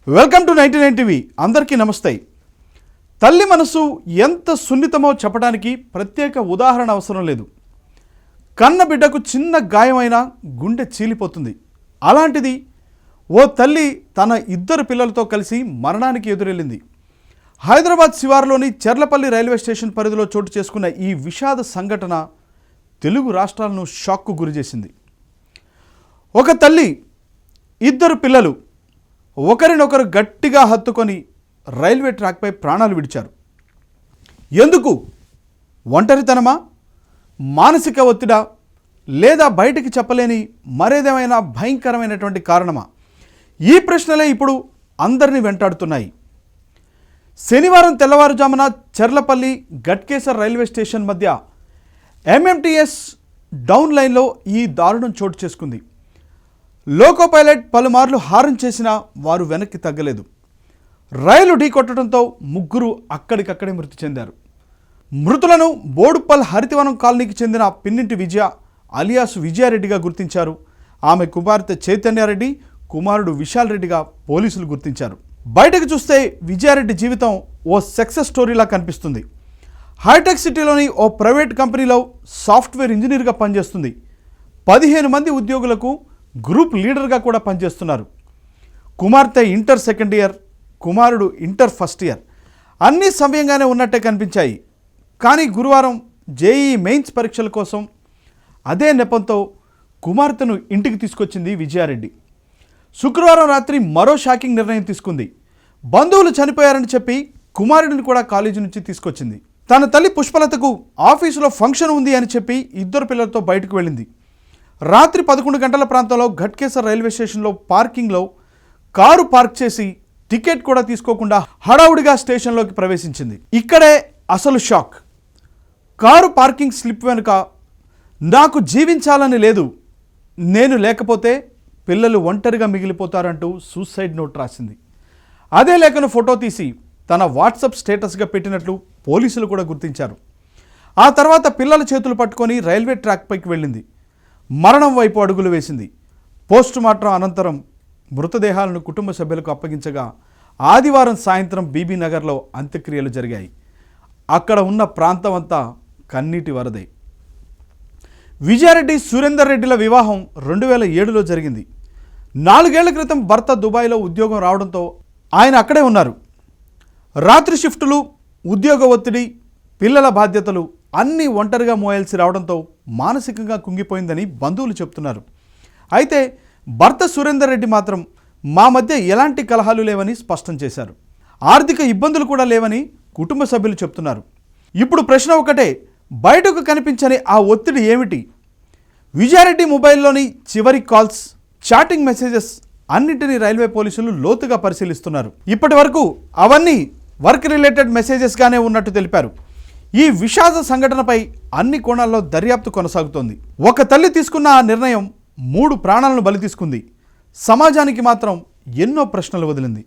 Welcome to 99 TV. అందరికీ నమస్తే. తల్లి మనసు ఎంత సున్నితమో చెప్పడానికి ప్రత్యేక ఉదాహరణ అవసరం లేదు. కన్న బిడ్డకు చిన్న గాయమైనా గుండె చీలిపోతుంది. అలాంటిది ఓ తల్లి తన ఇద్దరు పిల్లలతో కలిసి మరణానికి ఎదురెళ్ళింది. హైదరాబాద్ శివారులోని చెర్లపల్లి రైల్వే స్టేషన్ పరిధిలో చోటు చేసుకున్న ఈ విషాద సంఘటన తెలుగు రాష్ట్రాలను షాక్కు గురిచేసింది. ఒక తల్లి, ఇద్దరు పిల్లలు ఒకరినొకరు గట్టిగా హత్తుకొని రైల్వే ట్రాక్పై ప్రాణాలు విడిచారు. ఎందుకు? ఒంటరితనమా, మానసిక ఒత్తిడా, లేదా బయటికి చెప్పలేని మరేదేమైనా భయంకరమైనటువంటి కారణమా? ఈ ప్రశ్నలే ఇప్పుడు అందరినీ వెంటాడుతున్నాయి. శనివారం తెల్లవారుజామున చెర్లపల్లి గట్కేసర్ రైల్వే స్టేషన్ మధ్య ఎంఎంటీఎస్ డౌన్ లైన్లో ఈ దారుణం చోటు చేసుకుంది. లోకో పైలట్ పలుమార్లు హారన్ చేసినా వారు వెనక్కి తగ్గలేదు. రైలు ఢీకొట్టడంతో ముగ్గురు అక్కడికక్కడే మృతి చెందారు. మృతులను బోడుప్పల్ హరితవనం కాలనీకి చెందిన పిన్నింటి విజయ అలియాస్ విజయారెడ్డిగా గుర్తించారు. ఆమె కుమార్తె చైతన్యారెడ్డి, కుమారుడు విశాల్ రెడ్డిగా పోలీసులు గుర్తించారు. బయటకు చూస్తే విజయారెడ్డి జీవితం ఓ సక్సెస్ స్టోరీలా కనిపిస్తుంది. హైటెక్ సిటీలోని ఓ ప్రైవేట్ కంపెనీలో సాఫ్ట్వేర్ ఇంజనీర్గా పనిచేస్తుంది. 15 మంది ఉద్యోగులకు గ్రూప్ లీడర్గా కూడా పనిచేస్తున్నారు. కుమార్తె ఇంటర్ సెకండ్ ఇయర్, కుమారుడు ఇంటర్ ఫస్ట్ ఇయర్. అన్నీ సమయంగానే ఉన్నట్టే కనిపించాయి. కానీ గురువారం జేఈ మెయిన్స్ పరీక్షల కోసం అదే నెపంతో కుమార్తెను ఇంటికి తీసుకొచ్చింది విజయారెడ్డి. శుక్రవారం రాత్రి మరో షాకింగ్ నిర్ణయం తీసుకుంది. బంధువులు చనిపోయారని చెప్పి కుమారుడిని కూడా కాలేజీ నుంచి తీసుకొచ్చింది. తన తల్లి పుష్పలతకు ఆఫీసులో ఫంక్షన్ ఉంది అని చెప్పి ఇద్దరు పిల్లలతో బయటకు వెళ్ళింది. రాత్రి 11 గంటల ప్రాంతంలో ఘట్కేసర్ రైల్వే స్టేషన్లో పార్కింగ్లో కారు పార్క్ చేసి టికెట్ కూడా తీసుకోకుండా హడావుడిగా స్టేషన్లోకి ప్రవేశించింది. ఇక్కడే అసలు షాక్. కారు పార్కింగ్ స్లిప్ వెనుక నాకు జీవించాలని లేదు, నేను లేకపోతే పిల్లలు ఒంటరిగా మిగిలిపోతారంటూ సూసైడ్ నోట్ రాసింది. అదే లేఖను ఫోటో తీసి తన వాట్సాప్ స్టేటస్గా పెట్టినట్లు పోలీసులు కూడా గుర్తించారు. ఆ తర్వాత పిల్లల చేతులు పట్టుకొని రైల్వే ట్రాక్ పైకి వెళ్ళింది. మరణం వైపు అడుగులు వేసింది. పోస్ట్ మార్టం అనంతరం మృతదేహాలను కుటుంబ సభ్యులకు అప్పగించగా ఆదివారం సాయంత్రం బీబీ నగర్లో అంత్యక్రియలు జరిగాయి. అక్కడ ఉన్న ప్రాంతం అంతా కన్నీటి వరదే. విజయారెడ్డి సురేందర్ రెడ్డిల వివాహం 2007లో జరిగింది. 4 ఏళ్ల క్రితం భర్త దుబాయ్లో ఉద్యోగం రావడంతో ఆయన అక్కడే ఉన్నారు. రాత్రి షిఫ్టులు, ఉద్యోగ ఒత్తిడి, పిల్లల బాధ్యతలు అన్నీ ఒంటరిగా మోయాల్సి రావడంతో మానసికంగా కుంగిపోయిందని బంధువులు చెప్తున్నారు. అయితే భర్త సురేందర్ రెడ్డి మాత్రం మా మధ్య ఎలాంటి కలహాలు లేవని స్పష్టం చేశారు. ఆర్థిక ఇబ్బందులు కూడా లేవని కుటుంబ సభ్యులు చెప్తున్నారు. ఇప్పుడు ప్రశ్న ఒకటే, బయటకు కనిపించని ఆ ఒత్తిడి ఏమిటి? విజయారెడ్డి మొబైల్లోని చివరి కాల్స్, చాటింగ్ మెసేజెస్ అన్నింటినీ రైల్వే పోలీసులు లోతుగా పరిశీలిస్తున్నారు. ఇప్పటి వరకు అవన్నీ వర్క్ రిలేటెడ్ మెసేజెస్గానే ఉన్నట్టు తెలిపారు. ఈ విషాద సంఘటనపై అన్ని కోణాల్లో దర్యాప్తు కొనసాగుతోంది. ఒక తల్లి తీసుకున్న ఆ నిర్ణయం 3 ప్రాణాలను బలి తీసుకుంది. సమాజానికి మాత్రం ఎన్నో ప్రశ్నలు వదిలింది.